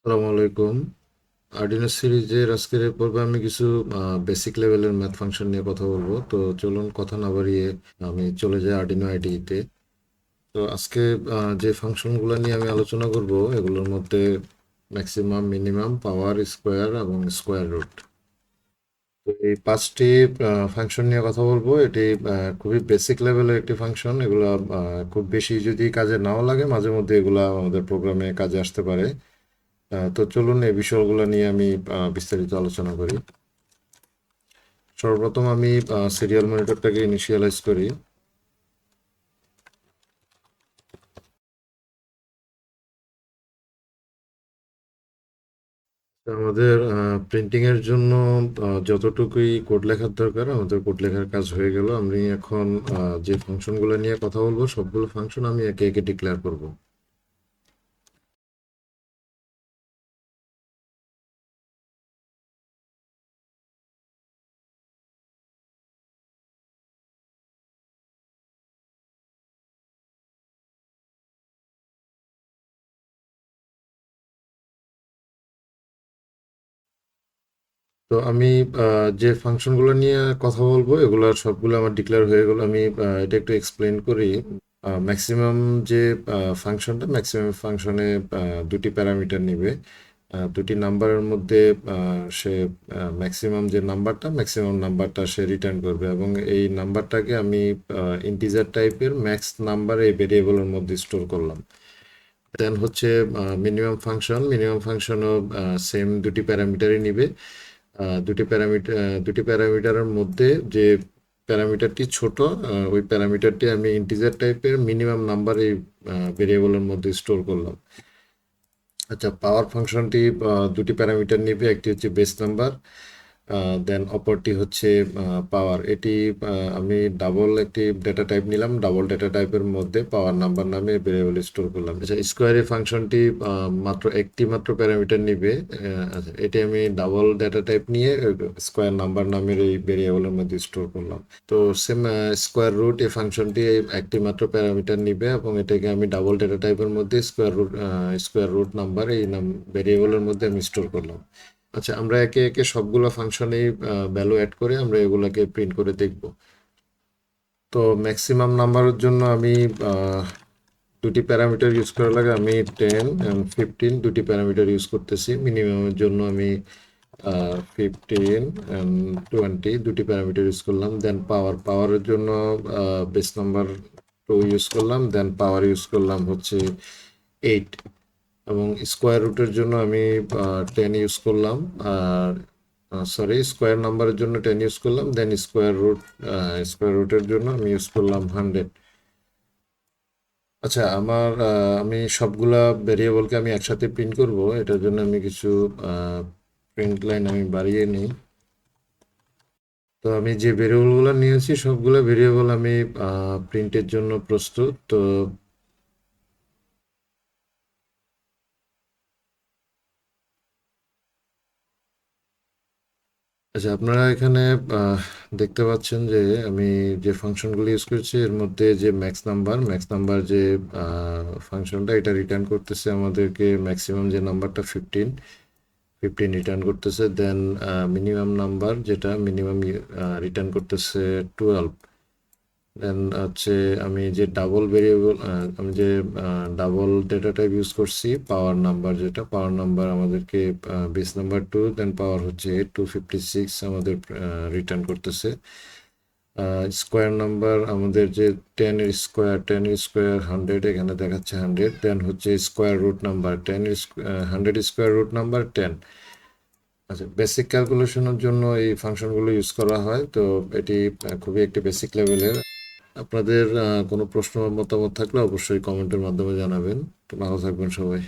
আসসালামু আলাইকুম। আর্ডিনো সিরিজের আজকের এই পর্বে আমি কিছু বেসিক লেভেলের ম্যাথ ফাংশন নিয়ে কথা বলবো। তো চলুন কথা না বাড়িয়ে আমি চলে যাই আর্ডিনো আইডিইতে। তো আজকে যে ফাংশনগুলো নিয়ে আমি আলোচনা করব এগুলোর মধ্যে ম্যাক্সিমাম, মিনিমাম, পাওয়ার, স্কোয়ার এবং স্কোয়ার রুট। তো এই পাঁচটি ফাংশন নিয়ে কথা বলবো। এটি খুবই বেসিক লেভেলের একটি ফাংশন। এগুলো খুব বেশি যদি কাজে নাও লাগে, মাঝে মধ্যে এগুলো আমাদের প্রোগ্রামে কাজে আসতে পারে। তো চলুন এই বিষয়গুলো নিয়ে আমি বিস্তারিত আলোচনা করি। সর্বপ্রথম আমি সিরিয়াল মনিটরটাকে ইনিশিয়ালাইজ করি। তো আমাদের প্রিন্টিং এর জন্য যতটুকুই কোড লেখার দরকার আমাদের কোড লেখার কাজ হয়ে গেল। আমি এখন যে ফাংশনগুলো নিয়ে কথা বলবো সবগুলো ফাংশন আমি একে একে ডিক্লেয়ার করব। তো আমি যে ফাংশনগুলো নিয়ে কথা বলবো এগুলোর সবগুলো আমার ডিক্লেয়ার হয়ে গেল। আমি এটা একটু এক্সপ্লেন করি। ম্যাক্সিমাম যে ফাংশনটা, ম্যাক্সিমাম ফাংশনে দুটি প্যারামিটার নিবে। দুটি নাম্বারের মধ্যে সে ম্যাক্সিমাম যে নাম্বারটা, ম্যাক্সিমাম নাম্বারটা সে রিটার্ন করবে এবং এই নাম্বারটাকে আমি ইন্টিজার টাইপের ম্যাক্স নাম্বার এই ভেরিয়েবলের মধ্যে স্টোর করলাম। দেন হচ্ছে মিনিমাম ফাংশনও সেম দুটি প্যারামিটারই নিবে। দুটি প্যারামিটারের মধ্যে যে প্যারামিটারটি ছোট, ওই প্যারামিটারটি আমি ইন্টিজার টাইপের মিনিমাম নাম্বার এই ভেরিয়েবলের মধ্যে স্টোর করলাম। আচ্ছা, পাওয়ার ফাংশনটি দুটি প্যারামিটার নিবে, একটি হচ্ছে বেস নাম্বার, দেন অপরটি হচ্ছে পাওয়ার। এটি আমি ডাবল একটি ডেটা টাইপ নিলাম, ডাবল ডেটা টাইপের মধ্যে পাওয়ার নাম্বার নামে ভেরিয়েবল স্টোর করলাম। আচ্ছা, স্কোয়ারের ফাংশনটি মাত্র একটি মাত্র প্যারামিটার নিবে। আচ্ছা, এটি আমি ডাবল ডেটা টাইপ নিয়ে স্কোয়ার নাম্বার নামের এই ভেরিয়েবলের মধ্যে স্টোর করলাম। তো সেম স্কোয়ার রুট এই ফাংশনটি একটি মাত্র প্যারামিটার নিবে এবং এটাকে আমি ডাবল ডেটা টাইপের মধ্যে স্কোয়ার রুট নাম্বার এই ভেরিয়েবলের মধ্যে আমি স্টোর করলাম। আচ্ছা, আমরা একে একে সবগুলো ফাংশনেই ভ্যালু অ্যাড করে আমরা এগুলাকে প্রিন্ট করে দেখব। তো ম্যাক্সিমাম নাম্বারের জন্য আমি দুটি প্যারামিটার ইউজ করা লাগে। আমি 10 এবং 15 দুটি প্যারামিটার ইউজ করতেছি। মিনিমামের জন্য আমি 15 অ্যান্ড 20 দুটি প্যারামিটার ইউজ করলাম। দেন পাওয়ারের জন্য বেস নাম্বার 2 ইউজ করলাম। দেন পাওয়ার ইউজ করলাম হচ্ছে 8 এবং স্কোয়ার রুটের জন্য আমি 10 ইউজ করলাম। আর সরি, স্কোয়ার নাম্বারের জন্য 10 ইউজ করলাম। দেন স্কোয়ার রুটের জন্য আমি ইউজ করলাম 100। আচ্ছা, আমি সবগুলা ভেরিয়েবলকে আমি একসাথে প্রিন্ট করব। এটার জন্য আমি কিছু প্রিন্ট লাইন আমি বাড়িয়ে নিই। তো আমি যে ভেরিয়েবলগুলো নিয়েছি সবগুলো ভেরিয়েবল আমি প্রিন্টের জন্য প্রস্তুত। তো আচ্ছা, আপনারা এখানে দেখতে পাচ্ছেন যে আমি যে ফাংশনগুলো ইউজ করছি এর মধ্যে যে ম্যাক্স নাম্বার যে ফাংশনটা এটা রিটার্ন করতেছে আমাদেরকে ম্যাক্সিমাম যে নাম্বারটা 15 রিটার্ন করতেছে। দেন মিনিমাম নাম্বার যেটা মিনিমাম রিটার্ন করতেছে 12। দেন হচ্ছে আমি যে ডাবল ডেটা টাইপ ইউজ করছি পাওয়ার নাম্বার আমাদেরকে বেস নাম্বার 2, দেন পাওয়ার হচ্ছে 256 আমাদের রিটার্ন করতেছে। স্কোয়ার নাম্বার আমাদের যে 10 এর স্কোয়ার 100, এখানে দেখাচ্ছে 100। দেন হচ্ছে square root number 100 square root number 10। আচ্ছা, বেসিক ক্যালকুলেশনের জন্য এই ফাংশনগুলো ইউজ করা হয়। তো এটি খুবই একটি বেসিক লেভেলের। আপনাদের কোনো প্রশ্ন বা মতামত থাকলে অবশ্যই কমেন্টের মাধ্যমে জানাবেন। তো ভালো থাকবেন সবাই।